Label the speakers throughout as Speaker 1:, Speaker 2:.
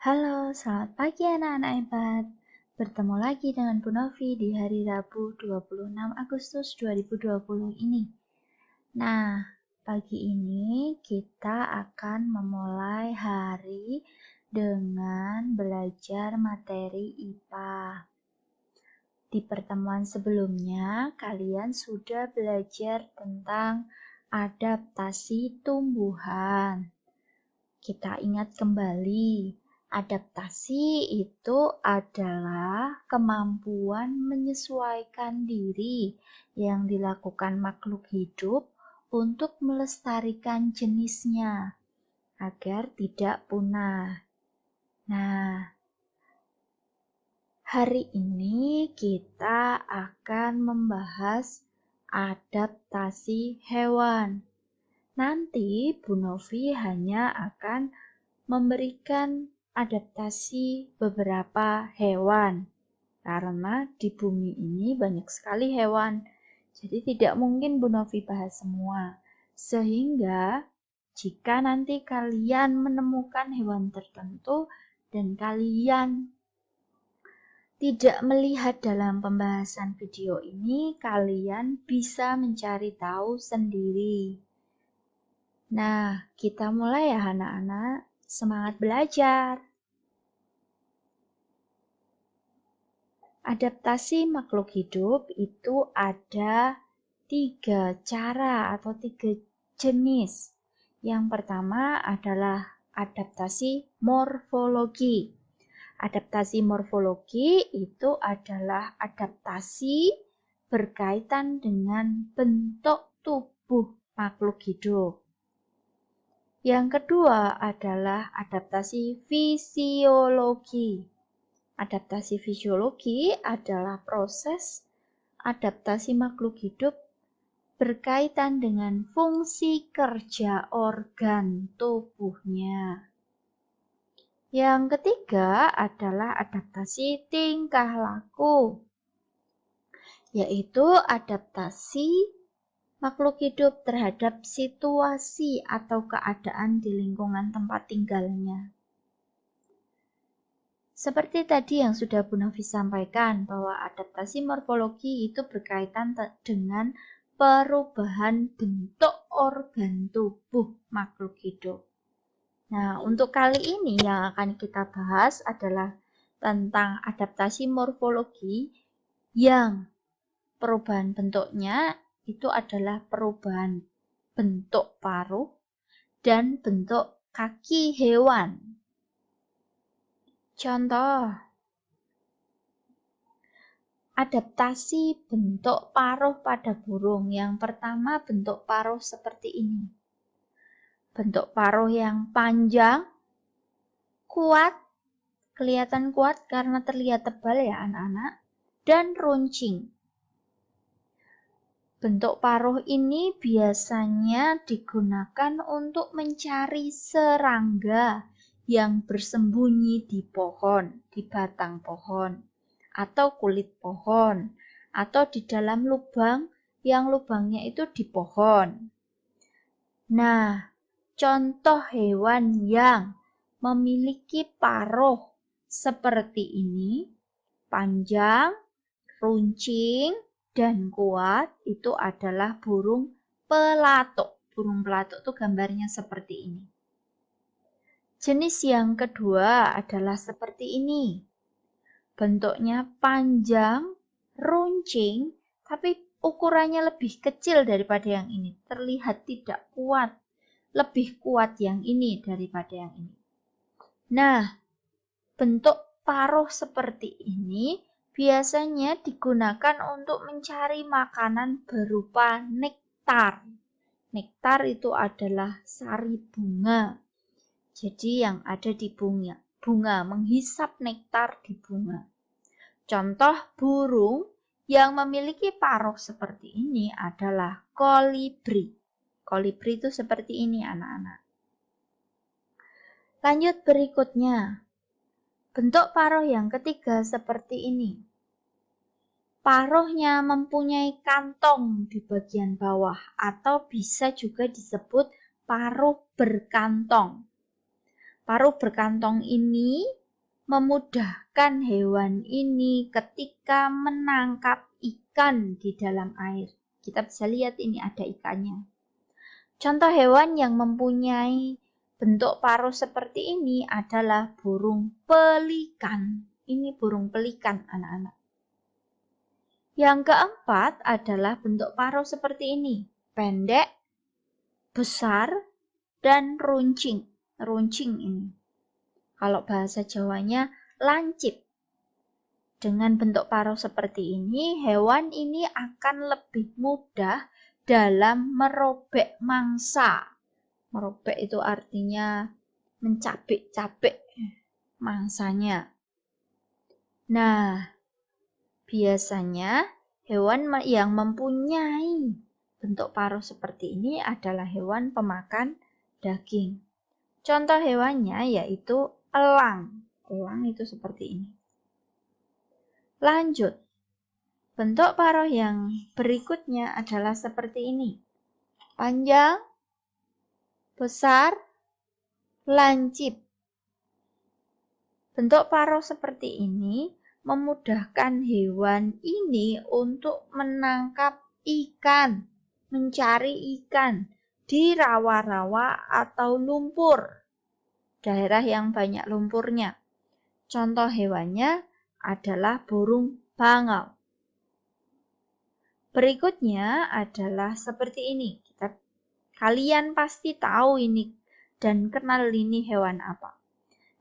Speaker 1: Halo, selamat pagi anak-anak hebat. Bertemu lagi dengan Bu Novi di hari Rabu 26 Agustus 2020 ini. Nah, pagi ini kita akan memulai hari dengan belajar materi IPA. Di pertemuan sebelumnya, kalian sudah belajar tentang adaptasi tumbuhan. Kita ingat kembali, adaptasi itu adalah kemampuan menyesuaikan diri yang dilakukan makhluk hidup untuk melestarikan jenisnya agar tidak punah. Nah, hari ini kita akan membahas adaptasi hewan. Nanti Bu Novi hanya akan memberikan adaptasi beberapa hewan. Karena di bumi ini banyak sekali hewan, jadi tidak mungkin Bu Novi bahas semua. Sehingga jika nanti kalian menemukan hewan tertentu dan kalian tidak melihat dalam pembahasan video ini, kalian bisa mencari tahu sendiri. Nah, kita mulai ya anak-anak. Semangat belajar! Adaptasi makhluk hidup itu ada 3 cara atau 3 jenis. Yang pertama adalah adaptasi morfologi. Adaptasi morfologi itu adalah adaptasi berkaitan dengan bentuk tubuh makhluk hidup. Yang kedua adalah adaptasi fisiologi. Adaptasi fisiologi adalah proses adaptasi makhluk hidup berkaitan dengan fungsi kerja organ tubuhnya. Yang ketiga adalah adaptasi tingkah laku, yaitu adaptasi makhluk hidup terhadap situasi atau keadaan di lingkungan tempat tinggalnya. Seperti tadi yang sudah Bu Novi sampaikan, bahwa adaptasi morfologi itu berkaitan dengan perubahan bentuk organ tubuh makhluk hidup. Nah, untuk kali ini yang akan kita bahas adalah tentang adaptasi morfologi yang perubahan bentuknya itu adalah perubahan bentuk paruh dan bentuk kaki hewan. Contoh, adaptasi bentuk paruh pada burung. Yang pertama, bentuk paruh seperti ini. Bentuk paruh yang panjang, kuat, kelihatan kuat karena terlihat tebal ya anak-anak, dan runcing. Bentuk paruh ini biasanya digunakan untuk mencari serangga yang bersembunyi di pohon, di batang pohon, atau kulit pohon, atau di dalam lubang yang lubangnya itu di pohon. Nah, contoh hewan yang memiliki paruh seperti ini, panjang, runcing, dan kuat, itu adalah burung pelatuk. Burung pelatuk itu gambarnya seperti ini. Jenis yang kedua adalah seperti ini. Bentuknya panjang, runcing, tapi ukurannya lebih kecil daripada yang ini. Terlihat tidak kuat. Lebih kuat yang ini daripada yang ini. Nah, bentuk paruh seperti ini biasanya digunakan untuk mencari makanan berupa nektar. Nektar itu adalah sari bunga. Jadi yang ada di bunga menghisap nektar di bunga. Contoh burung yang memiliki paruh seperti ini adalah kolibri. Kolibri itu seperti ini anak-anak. Lanjut berikutnya. Bentuk paruh yang ketiga seperti ini. Paruhnya mempunyai kantong di bagian bawah atau bisa juga disebut paruh berkantong. Paruh berkantong ini memudahkan hewan ini ketika menangkap ikan di dalam air. Kita bisa lihat ini ada ikannya. Contoh hewan yang mempunyai bentuk paruh seperti ini adalah burung pelikan. Ini burung pelikan, anak-anak. Yang keempat adalah bentuk paruh seperti ini. Pendek, besar, dan runcing. Runcing ini. Kalau bahasa Jawanya lancip. Dengan bentuk paruh seperti ini, hewan ini akan lebih mudah dalam merobek mangsa. Merobek itu artinya mencabik-cabik mangsanya. Nah, biasanya hewan yang mempunyai bentuk paruh seperti ini adalah hewan pemakan daging. Contoh hewannya yaitu elang. Elang itu seperti ini. Lanjut. Bentuk paruh yang berikutnya adalah seperti ini. Panjang, besar, lancip. Bentuk paruh seperti ini memudahkan hewan ini untuk menangkap ikan, mencari ikan di rawa-rawa atau lumpur, daerah yang banyak lumpurnya. Contoh hewannya adalah burung bangau. Berikutnya adalah seperti ini. Kalian pasti tahu ini dan kenal ini hewan apa.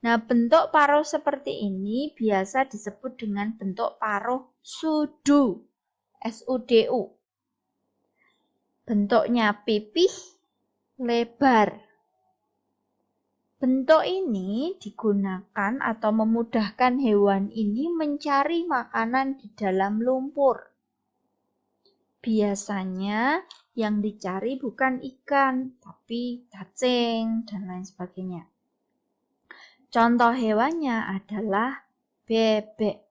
Speaker 1: Nah, bentuk paruh seperti ini biasa disebut dengan bentuk paruh sudu. S-U-D-U. Bentuknya pipih, lebar. Bentuk ini digunakan atau memudahkan hewan ini mencari makanan di dalam lumpur. Biasanya yang dicari bukan ikan, tapi cacing dan lain sebagainya. Contoh hewannya adalah bebek.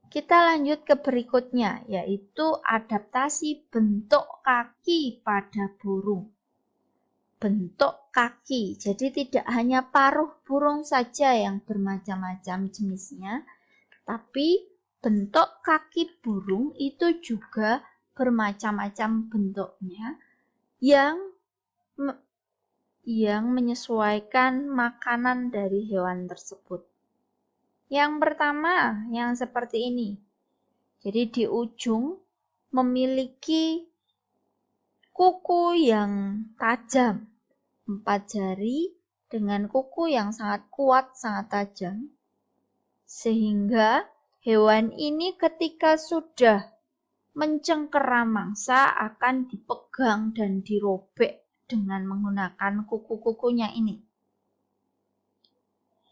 Speaker 1: Kita lanjut ke berikutnya, yaitu adaptasi bentuk kaki pada burung. Bentuk kaki, jadi tidak hanya paruh burung saja yang bermacam-macam jenisnya, tapi bentuk kaki burung itu juga bermacam-macam bentuknya yang menyesuaikan makanan dari hewan tersebut. Yang pertama, yang seperti ini. Jadi di ujung memiliki kuku yang tajam, 4 jari dengan kuku yang sangat kuat, sangat tajam, sehingga hewan ini ketika sudah mencengkeram mangsa akan dipegang dan dirobek dengan menggunakan kuku-kukunya ini.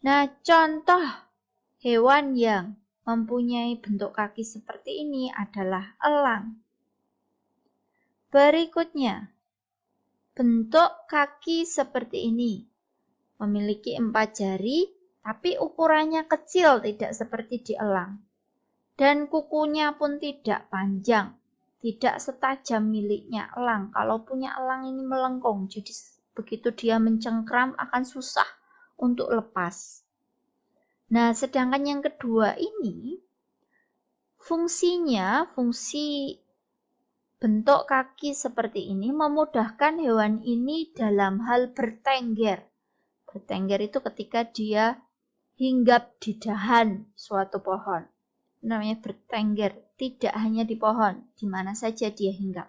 Speaker 1: Nah, contoh hewan yang mempunyai bentuk kaki seperti ini adalah elang. Berikutnya, bentuk kaki seperti ini. Memiliki 4 jari, tapi ukurannya kecil, tidak seperti di elang. Dan kukunya pun tidak panjang, tidak setajam miliknya elang. Kalau punya elang ini melengkung, jadi begitu dia mencengkram akan susah untuk lepas. Nah, sedangkan yang kedua ini, fungsi bentuk kaki seperti ini memudahkan hewan ini dalam hal bertengger. Bertengger itu ketika dia hinggap di dahan suatu pohon. Namanya bertengger, tidak hanya di pohon, di mana saja dia hinggap.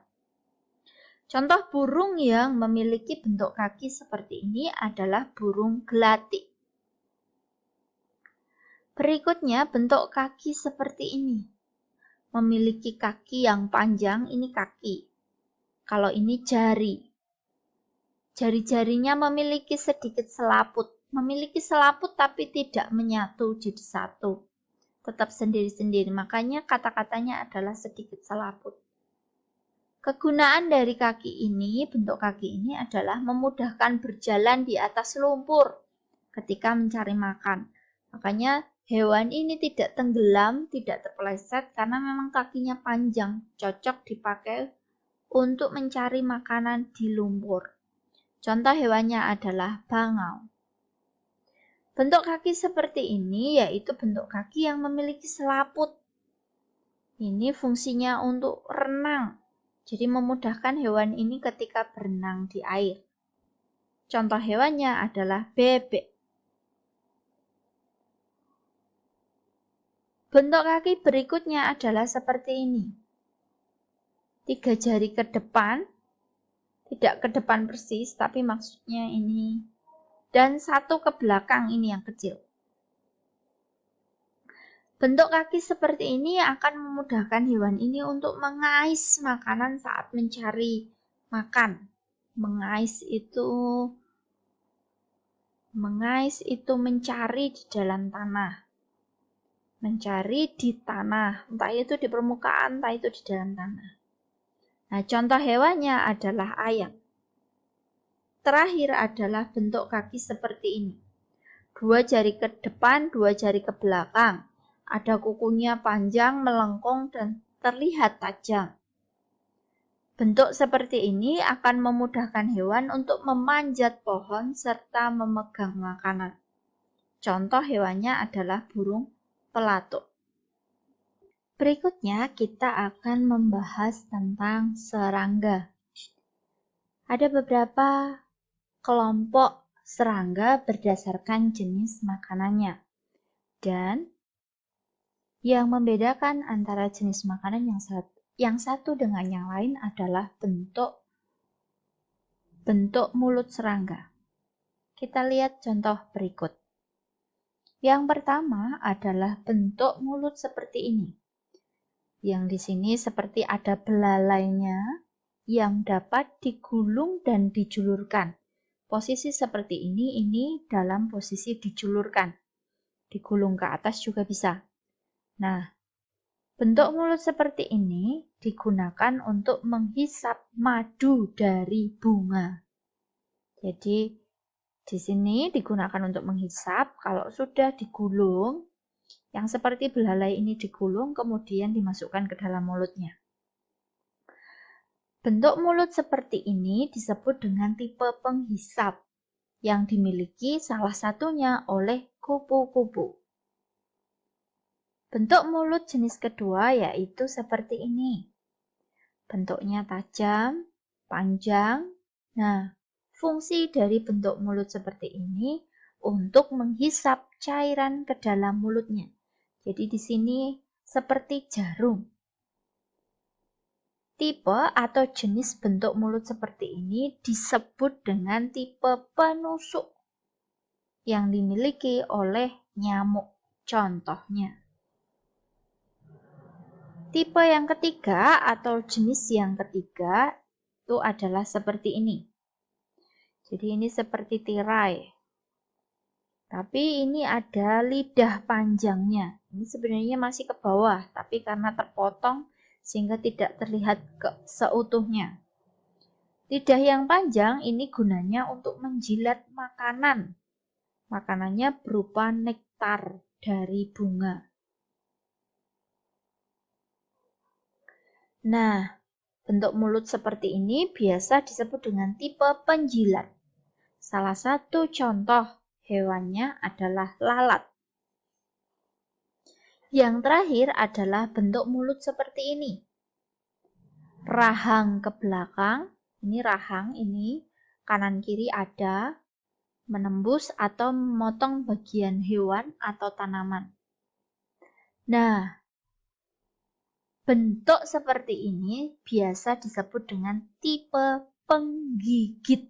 Speaker 1: Contoh burung yang memiliki bentuk kaki seperti ini adalah burung gelatik. Berikutnya bentuk kaki seperti ini. Memiliki kaki yang panjang, ini kaki. Kalau ini jari. Jari-jarinya memiliki sedikit selaput. Memiliki selaput tapi tidak menyatu jadi satu. Tetap sendiri-sendiri. Makanya kata-katanya adalah sedikit selaput. Kegunaan dari kaki ini, bentuk kaki ini adalah memudahkan berjalan di atas lumpur ketika mencari makan. Makanya hewan ini tidak tenggelam, tidak terpeleset karena memang kakinya panjang, cocok dipakai untuk mencari makanan di lumpur. Contoh hewannya adalah bangau. Bentuk kaki seperti ini yaitu bentuk kaki yang memiliki selaput. Ini fungsinya untuk renang. Jadi memudahkan hewan ini ketika berenang di air. Contoh hewannya adalah bebek. Bentuk kaki berikutnya adalah seperti ini. 3 jari ke depan, tidak ke depan persis, tapi maksudnya ini. Dan 1 ke belakang, ini yang kecil. Bentuk kaki seperti ini akan memudahkan hewan ini untuk mengais makanan saat mencari makan. Mengais itu mencari di dalam tanah. Mencari di tanah, entah itu di permukaan, entah itu di dalam tanah. Nah, contoh hewannya adalah ayam. Terakhir adalah bentuk kaki seperti ini. 2 jari ke depan, 2 jari ke belakang. Ada kukunya panjang, melengkung, dan terlihat tajam. Bentuk seperti ini akan memudahkan hewan untuk memanjat pohon serta memegang makanan. Contoh hewannya adalah burung pelatuk. Berikutnya kita akan membahas tentang serangga. Ada beberapa kelompok serangga berdasarkan jenis makanannya. Dan yang membedakan antara jenis makanan yang satu dengan yang lain adalah bentuk mulut serangga. Kita lihat contoh berikut. Yang pertama adalah bentuk mulut seperti ini. Yang di sini seperti ada belalainya yang dapat digulung dan dijulurkan. Posisi seperti ini dalam posisi dijulurkan. Digulung ke atas juga bisa. Nah, bentuk mulut seperti ini digunakan untuk menghisap madu dari bunga. Jadi, di sini digunakan untuk menghisap. Kalau sudah digulung, yang seperti belalai ini digulung, kemudian dimasukkan ke dalam mulutnya. Bentuk mulut seperti ini disebut dengan tipe penghisap, yang dimiliki salah satunya oleh kupu-kupu. Bentuk mulut jenis kedua yaitu seperti ini. Bentuknya tajam, panjang. Nah, fungsi dari bentuk mulut seperti ini untuk menghisap cairan ke dalam mulutnya. Jadi di sini seperti jarum. Tipe atau jenis bentuk mulut seperti ini disebut dengan tipe penusuk yang dimiliki oleh nyamuk. Contohnya. Tipe yang ketiga atau jenis yang ketiga itu adalah seperti ini. Jadi ini seperti tirai. Tapi ini ada lidah panjangnya. Ini sebenarnya masih ke bawah, tapi karena terpotong sehingga tidak terlihat seutuhnya. Lidah yang panjang ini gunanya untuk menjilat makanan. Makanannya berupa nektar dari bunga. Nah, bentuk mulut seperti ini biasa disebut dengan tipe penjilat. Salah satu contoh hewannya adalah lalat. Yang terakhir adalah bentuk mulut seperti ini. Rahang ke belakang, ini rahang, ini kanan kiri ada, menembus atau memotong bagian hewan atau tanaman. Nah, bentuk seperti ini biasa disebut dengan tipe penggigit.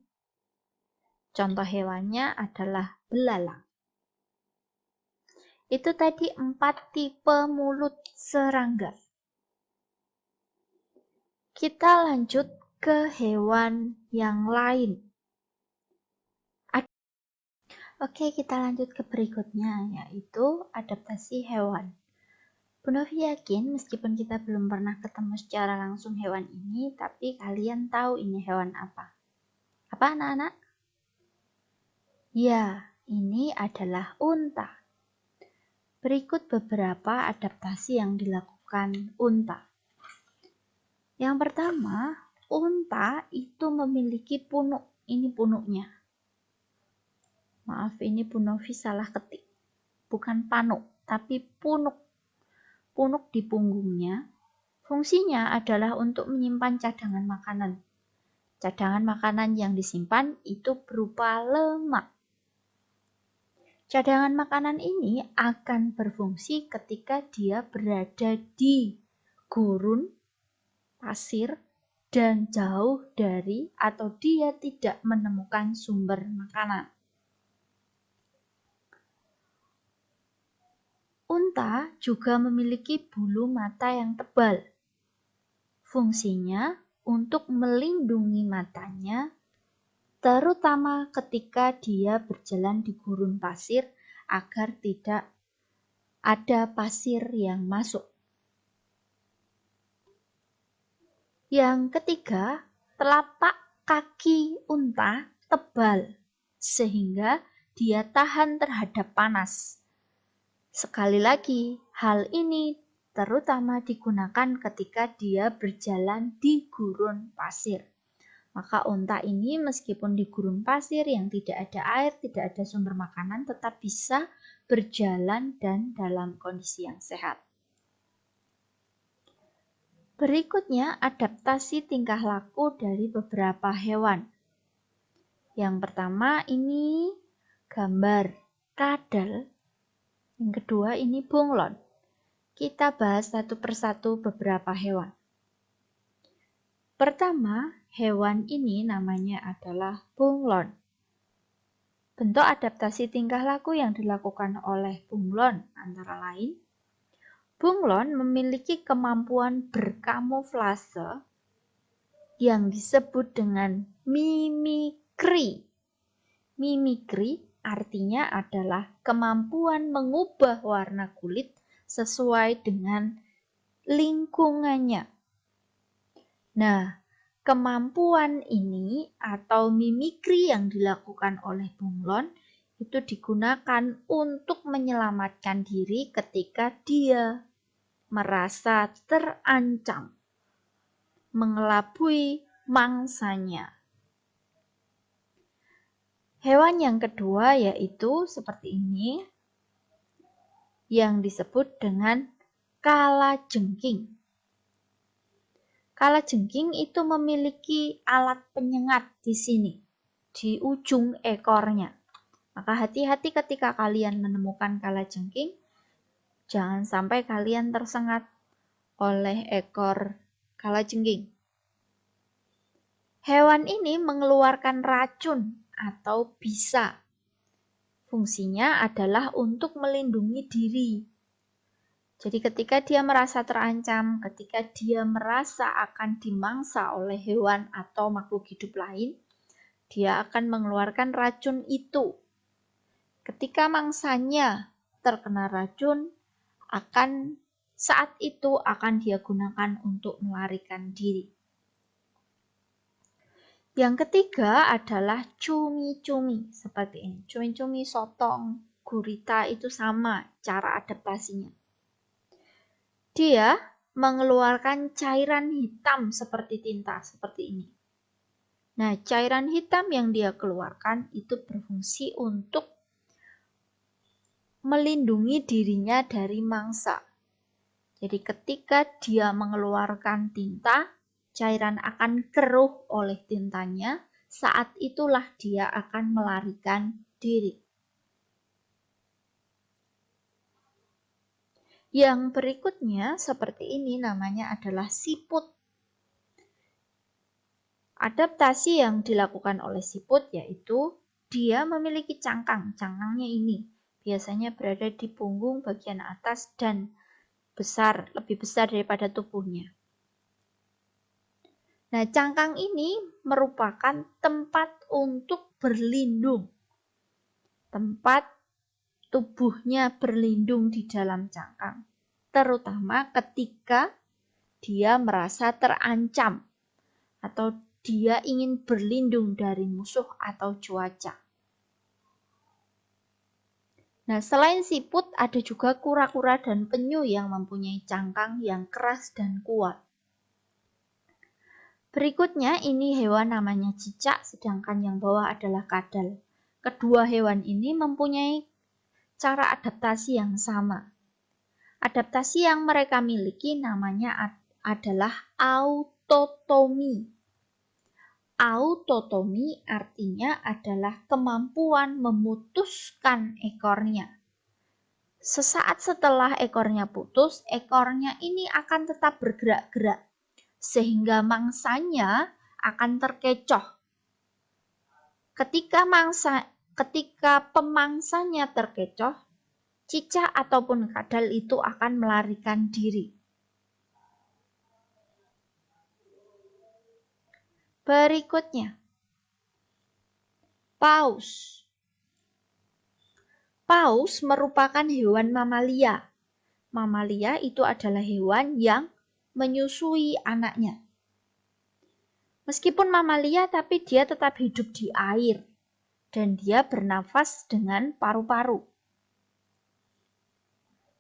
Speaker 1: Contoh hewannya adalah belalang. Itu tadi 4 tipe mulut serangga. Kita lanjut ke hewan yang lain. Oke, kita lanjut ke berikutnya, yaitu adaptasi hewan. Bu Novi yakin meskipun kita belum pernah ketemu secara langsung hewan ini, tapi kalian tahu ini hewan apa? Apa anak-anak? Ya, ini adalah unta. Berikut beberapa adaptasi yang dilakukan unta. Yang pertama, unta itu memiliki punuk. Ini punuknya. Maaf, ini Bu Novi salah ketik. Bukan panuk, tapi punuk. Punuk di punggungnya. Fungsinya adalah untuk menyimpan cadangan makanan. Cadangan makanan yang disimpan itu berupa lemak. Cadangan makanan ini akan berfungsi ketika dia berada di gurun, pasir, dan jauh dari atau dia tidak menemukan sumber makanan. Unta juga memiliki bulu mata yang tebal. Fungsinya untuk melindungi matanya, terutama ketika dia berjalan di gurun pasir agar tidak ada pasir yang masuk. Yang ketiga, telapak kaki unta tebal sehingga dia tahan terhadap panas. Sekali lagi, hal ini terutama digunakan ketika dia berjalan di gurun pasir. Maka unta ini meskipun di gurun pasir yang tidak ada air, tidak ada sumber makanan, tetap bisa berjalan dan dalam kondisi yang sehat. Berikutnya, adaptasi tingkah laku dari beberapa hewan. Yang pertama ini gambar kadal. Yang kedua ini bunglon. Kita bahas satu persatu beberapa hewan. Pertama, hewan ini namanya adalah bunglon. Bentuk adaptasi tingkah laku yang dilakukan oleh bunglon antara lain, bunglon memiliki kemampuan berkamuflase yang disebut dengan mimikri. Mimikri artinya adalah kemampuan mengubah warna kulit sesuai dengan lingkungannya. Nah, kemampuan ini atau mimikri yang dilakukan oleh bunglon itu digunakan untuk menyelamatkan diri ketika dia merasa terancam, mengelabui mangsanya. Hewan yang kedua yaitu seperti ini, yang disebut dengan kalajengking. Kalajengking itu memiliki alat penyengat di sini, di ujung ekornya. Maka hati-hati ketika kalian menemukan kalajengking, jangan sampai kalian tersengat oleh ekor kalajengking. Hewan ini mengeluarkan racun atau bisa. Fungsinya adalah untuk melindungi diri. Jadi ketika dia merasa terancam, ketika dia merasa akan dimangsa oleh hewan atau makhluk hidup lain, dia akan mengeluarkan racun itu. Ketika mangsanya terkena racun, saat itu akan dia gunakan untuk melarikan diri. Yang ketiga adalah cumi-cumi seperti ini. Cumi-cumi, sotong, gurita itu sama cara adaptasinya. Dia mengeluarkan cairan hitam seperti tinta, seperti ini. Nah, cairan hitam yang dia keluarkan itu berfungsi untuk melindungi dirinya dari mangsa. Jadi ketika dia mengeluarkan tinta, cairan akan keruh oleh tintanya, saat itulah dia akan melarikan diri. Yang berikutnya seperti ini namanya adalah siput. Adaptasi yang dilakukan oleh siput yaitu dia memiliki cangkang. Cangkangnya ini biasanya berada di punggung bagian atas dan lebih besar daripada tubuhnya. Nah, cangkang ini merupakan tempat untuk berlindung. Tempat tubuhnya berlindung di dalam cangkang. Terutama ketika dia merasa terancam atau dia ingin berlindung dari musuh atau cuaca. Nah, selain siput, ada juga kura-kura dan penyu yang mempunyai cangkang yang keras dan kuat. Berikutnya ini hewan namanya cicak, sedangkan yang bawah adalah kadal. Kedua hewan ini mempunyai cara adaptasi yang sama. Adaptasi yang mereka miliki namanya adalah autotomi. Autotomi artinya adalah kemampuan memutuskan ekornya. Sesaat setelah ekornya putus, ekornya ini akan tetap bergerak-gerak, sehingga mangsanya akan terkecoh. Ketika pemangsanya terkecoh, cicak ataupun kadal itu akan melarikan diri. Berikutnya, paus. Paus merupakan hewan mamalia. Mamalia itu adalah hewan yang menyusui anaknya. Meskipun mamalia, tapi dia tetap hidup di air. Dan dia bernafas dengan paru-paru.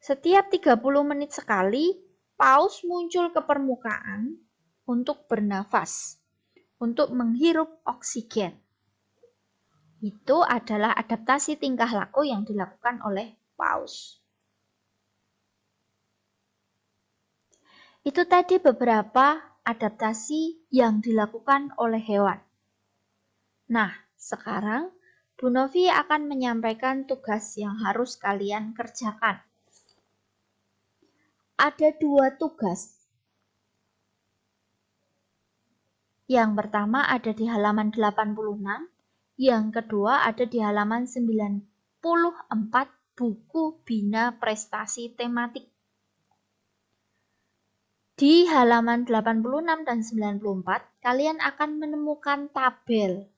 Speaker 1: Setiap 30 menit sekali, paus muncul ke permukaan untuk bernafas, untuk menghirup oksigen. Itu adalah adaptasi tingkah laku yang dilakukan oleh paus. Itu tadi beberapa adaptasi yang dilakukan oleh hewan. Nah, sekarang Bu Novi akan menyampaikan tugas yang harus kalian kerjakan. Ada 2 tugas. Yang pertama ada di halaman 86, yang kedua ada di halaman 94 buku Bina Prestasi Tematik. Di halaman 86 dan 94, kalian akan menemukan tabel.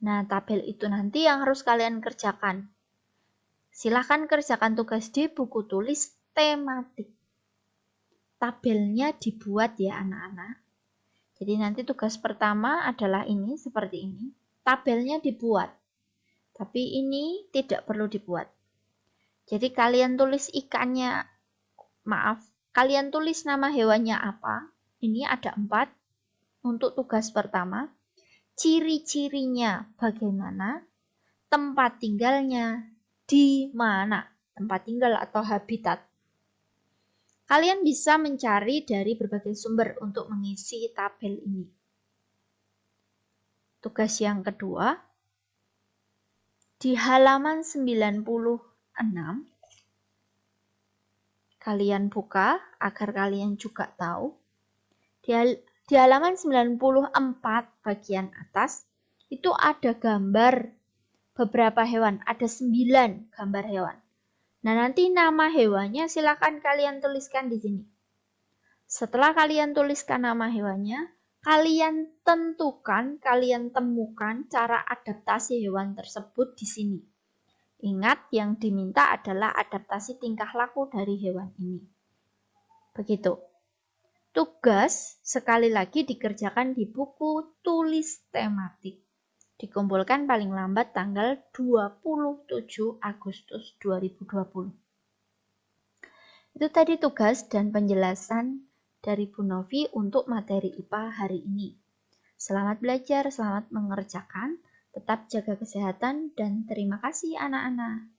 Speaker 1: Nah, tabel itu nanti yang harus kalian kerjakan. Silahkan kerjakan tugas di buku tulis tematik. Tabelnya dibuat ya anak-anak. Jadi nanti tugas pertama adalah ini, seperti ini. Tabelnya dibuat. Tapi ini tidak perlu dibuat. Jadi kalian tulis ikannya, kalian tulis nama hewannya apa. Ini ada 4 untuk tugas pertama. Ciri-cirinya bagaimana, tempat tinggalnya di mana, tempat tinggal atau habitat. Kalian bisa mencari dari berbagai sumber untuk mengisi tabel ini. Tugas yang kedua, di halaman 96, kalian buka agar kalian juga tahu. Di halaman 94 bagian atas, itu ada gambar beberapa hewan, ada 9 gambar hewan. Nah, nanti nama hewannya silakan kalian tuliskan di sini. Setelah kalian tuliskan nama hewannya, kalian tentukan, kalian temukan cara adaptasi hewan tersebut di sini. Ingat, yang diminta adalah adaptasi tingkah laku dari hewan ini. Begitu. Tugas sekali lagi dikerjakan di buku tulis tematik. Dikumpulkan paling lambat tanggal 27 Agustus 2020. Itu tadi tugas dan penjelasan dari Bu Novi untuk materi IPA hari ini. Selamat belajar, selamat mengerjakan, tetap jaga kesehatan, dan terima kasih anak-anak.